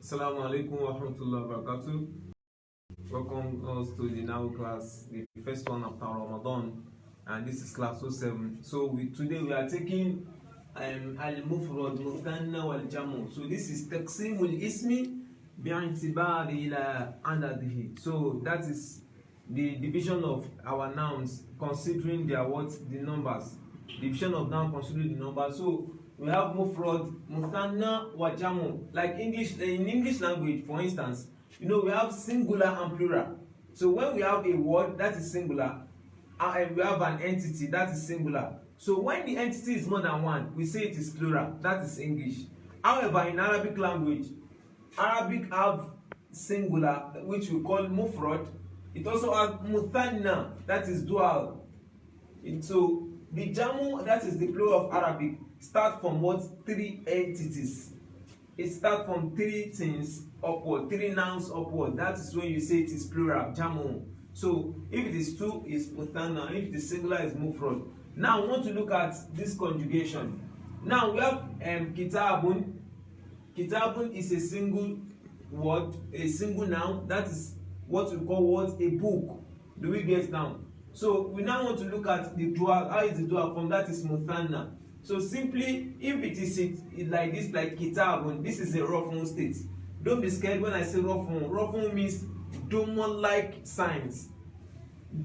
Assalamu alaikum wa rahmatullahi wa barakatuh. Welcome us to the now class, the first one after Ramadan, and this is class 07. So today we are taking المفرد والمثنى والجمع. So this is تقسيم الاسم باعتبار إلى عدده. So that is the division of our nouns considering their the numbers. Division of noun considering the numbers. So we have mufrad, muthanna, wa jamu. Like English, in English language, for instance, we have singular and plural. So when we have a word that is singular, and we have an entity that is singular. So when the entity is more than one, we say it is plural. That is English. However, in Arabic language, Arabic have singular, which we call mufrad. It also has muthanna, that is dual. So the jamu, that is the plural of Arabic, start from what? Three entities. It starts from three things upward, three nouns upward. That is when you say it is plural, jamu. So if it is two, it's muthanna. If it is singular, it's mufrad. Now we want to look at this conjugation. Now we have kitabun. Kitabun is a single word, a single noun. That is what we call what? A book. Do we get now? So we now want to look at the dual. How is the dual form? That is muthanna. So simply, if it is like this, like kitabun, this is a rafun state. Don't be scared when I say rafun. Rafun means doma-like signs.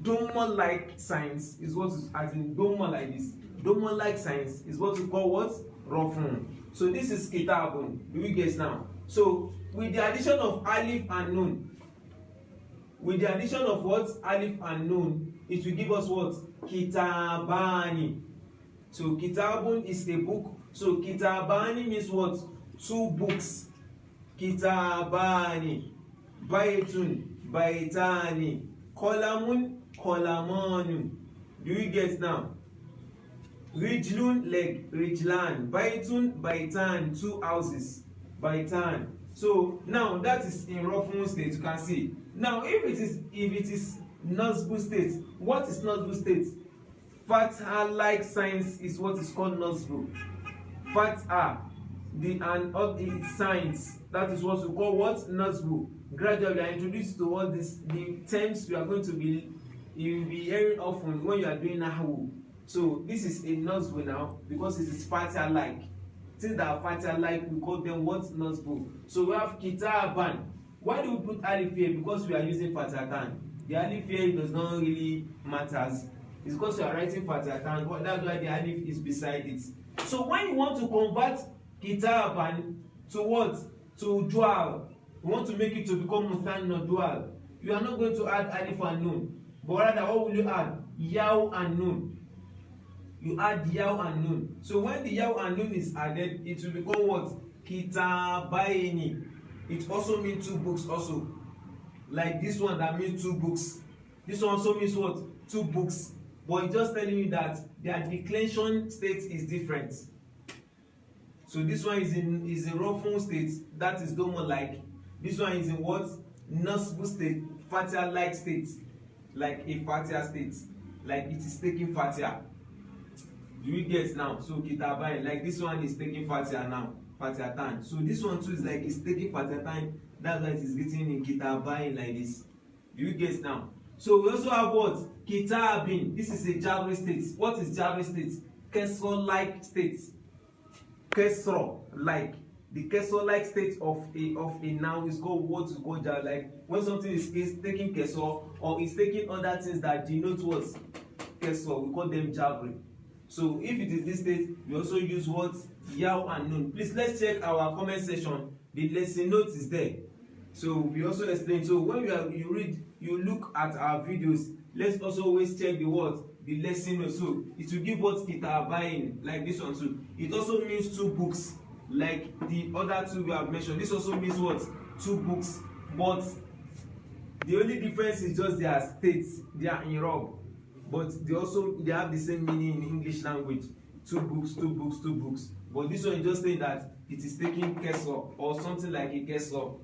Doma-like signs is what is, as in doma like this. Doma-like signs is what we call what? Rafun. So this is kitabun. Do we get now? So with the addition of alif and nun, with the addition of what? Alif and nun, it will give us what? Kitabani. So kitabun is a book. So kitabani means what? Two books. Kitabani. Baitun. Baitani. Kolamun. Kolamanu. Do you get now? Rijlun, leg. Rijlan. Baitun. Baitan. Two houses. Baitan. So now that is in rafun state. You can see. Now if it is nasbu state, what is nasbu state? Fatha-like signs is what is called nasbu. Fatha, its signs, that is what we call what? Nasbu. Gradually, I introduced to all this the terms we are going to be you'll be hearing often when you are doing nahu. So this is a nasbu now because it is fatha-like. Things that are fatha-like, we call them what? Nasbu. So we have kitaban. Why do we put alif here? Because we are using fatatan. The alif here does not really matters. It's because we are writing fatatan. That's why the alif is beside it. So when you want to convert kitaban to what? To dual. You want to make it to become muthanna dual. You are not going to add alif and nun. But rather, what will you add? Yaw and nun. You add yaw and nun. So when the yaw and nun is added, it will become what? Kitabaini. It also means two books also. Like this one that means two books. This one also means what? Two books. But it's just telling you that their declension state is different. So this one is in rafun state, that is doma-like. This one is in what? Nasbu state, fatha-like state. Like a fatha state. Like it is taking fatha. Do you get now? So kitabai, like this one is taking fatha now. Fatatan. So this one too is like it's taking fatatan. That's why it is written in kitabain like this. Do you get now? So we also have what? Kitabin. This is a jabri state. What is jabri state? Kesro-like state. Kesro-like. The kesro-like state of a noun is called what is called jabri. Like when something is taking kesro or is taking other things that denote what? Kesro. We call them jabri. So if it is this state, we also use what? Yaw and nun. Please let's check our comment section. The lesson notes is there. So we also explain. So when you look at our videos, let's also always check the word, the lesson notes. So it will give what kitabain, like this one too. It also means two books, like the other two we have mentioned. This also means what? Two books. But the only difference is just their states. They are in Rob. But they have the same meaning in English language. Two books, two books, two books. But this one is just saying that it is taking kesro or something like a kesro.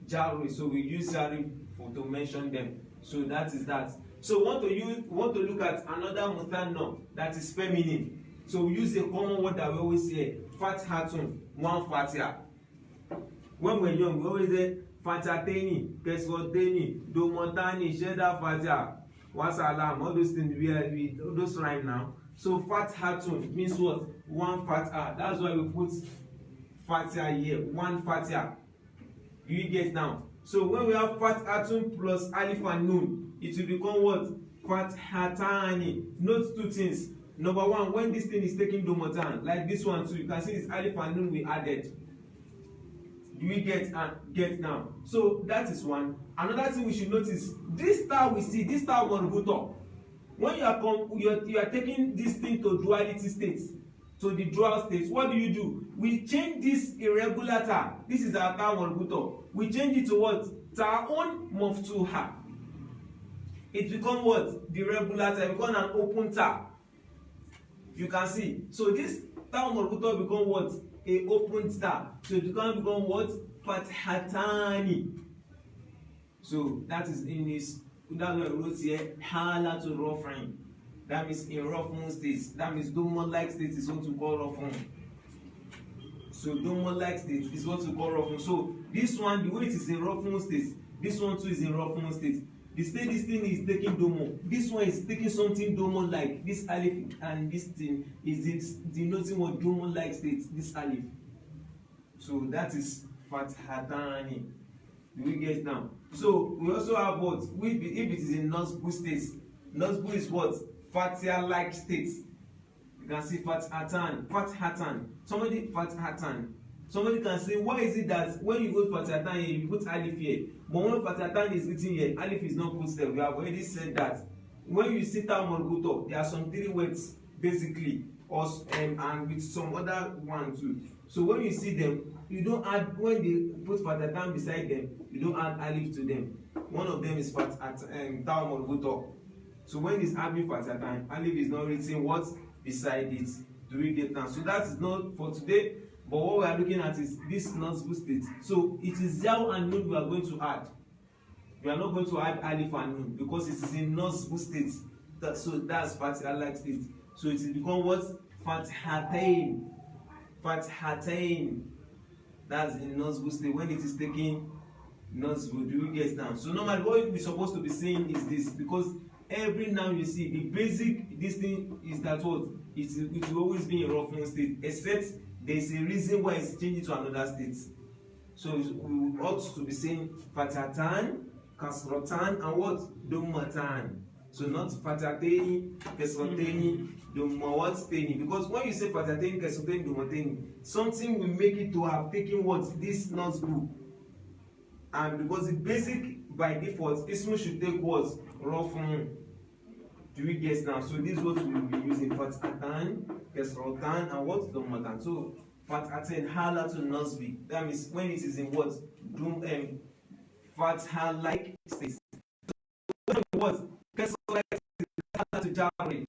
Jari. So we use jari to mention them. So that is that. So we want to look at another muthanna that is feminine. So we use a common word that we always say, fathatun, one fatia. When we're young, we always say fatateni, kesroteni, domotani, sheda fatia, wasalam, all those things we those rhyme now. So fathatun means what? One fatha. That's why we put fatia here. One fatia. You get now. So when we have fathatun plus alif and nun, it will become what? Fathatani. Note two things. Number one, when this thing is taking domotan, like this one too, you can see this alif and nun we added. Do we get now? So that is one. Another thing we should notice, this star we see, this star marbuta. When you are taking this thing to duality states, to the dual states, what do? We change this irregular ta. This is our ta marbuta. We change it to what? Ta'un maftuha. It become what? The regular ta. It become an open ta. You can see. So this ta marbuta become what? A open ta. So it become what? Fathatani. So that is in this. That's what we wrote here. Hala to raf'in. That means in raf'un states. That means Dhamma-like state is what we call raf'un. So Dhamma-like state is what we call raf'un. So this one, the way it is in raf'un state, this one too is in raf'un state. The state this thing is taking Dhamma. This one is taking something Dhamma-like. This alif and this thing is denoting what Dhamma-like state. This alif. So that is Fathatani. Do we get now? So we also have what? If it is in Nasbu states, Nasbu is what? Fatia-like states. You can see Fathatan. Somebody Fathatan. Somebody can say, why is it that when you go to Fathatan here, you put alif here, but when Fathatan is written here, alif is not put there. We have already said that. When you sit down on Guto, there are some three words basically, and with some other one too. So when you see them, you don't add, when they put Fathatan beside them, you don't add alif to them. One of them is Fathatan Marbuta. So when it's adding Fathatan, alif is not written what beside it. Do we get now? So that is not for today, but what we are looking at is this Nasbu state. So it is Yaw and Nun we are going to add. We are not going to add alif and Nun because it is in Nasbu state. So that's Fatia-like state. So it will become what? Fathatain. Fathatain. That's in Nasbu state when it is taking Nasbu. Do we get now? So normally what we're supposed to be saying is this, because every now you see the basic this thing is that what it will always be in Raf'un state, except there is a reason why it's changing to another state. So we ought to be saying Fatatan, Kasrotan, and what? Dummatan. So not Fatateni, Kasroteni, Dummawateni. Because when you say Fatateni, Kasroteni, Dummateni, something will make it to have taken what? This Nasbu. And because the basic by default, Ismu should take what? Raf'un. Do we guess now? So this is what we will be using: Fatatan, Kasrotan, and what? Dummatan. So Fatatan, Hala to Nasbi. That means when it is in what? Fatha-like state. So what? Kasra-like state, Hala to Jabri.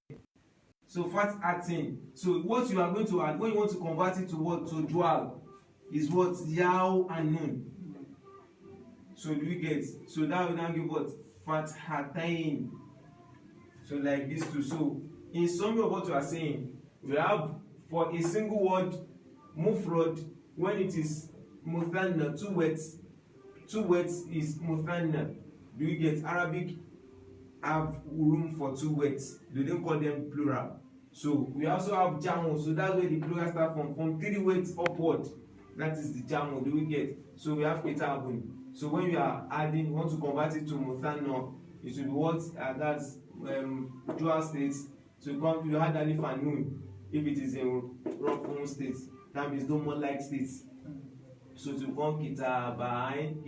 So Fatatan. So what you are going to add when you want to convert it to what? To dual is what? Yaw and Nun. So do we get? So that will now give what? Fathatain. So like this too. So in summary of what you are saying, we have for a single word mufrad, when it is muthanna, two words is muthanna. Do you get? Arabic have room for two words. They don't call them plural. So we also have jamu. So that's where the plural start from 3 words upward. That is the jamu. Do we get? So we have kitabun. So when you are adding, want to convert it to muthanna, it will be what? That's dual states. So you add alif and nun if it is in Raf'un states. That means Dhamma-like states. So to become kitabani.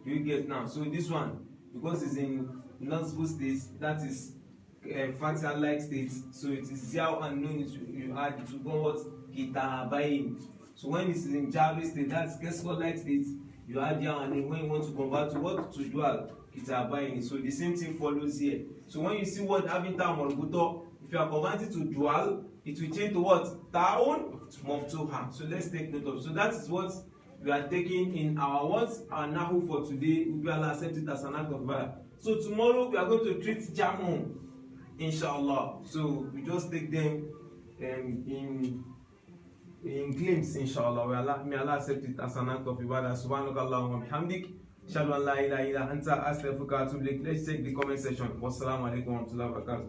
Do you get now? So this one, because it's in Nasbu states, that is Fatia-like states. So it is Yaw and Nun. You add it to become what? Kitabain. So when it is in Jabri state, that's Kesra-like states. You add Yaw and Nun when you want to convert to what? To dual. Kitabain. So the same thing follows here. So when you see what having ta marbuta, if you are converting to dual, it will change to what? Ta'un maftuha. So let's take note of. So that is what we are taking in our words, our nahu for today. We will accept it as an act of valor. So tomorrow we are going to treat jamu, inshallah. So we just take them in in claims, inshallah. May Allah accept it as an act of ibadah. Subhanakallahumma bihamdik. Shadu an la ilaha illa anta astaghfiruka wa atubu ilaik. Let's take the comment section. Wassalamu alaikum wa rahmatullahi wa barakatuh.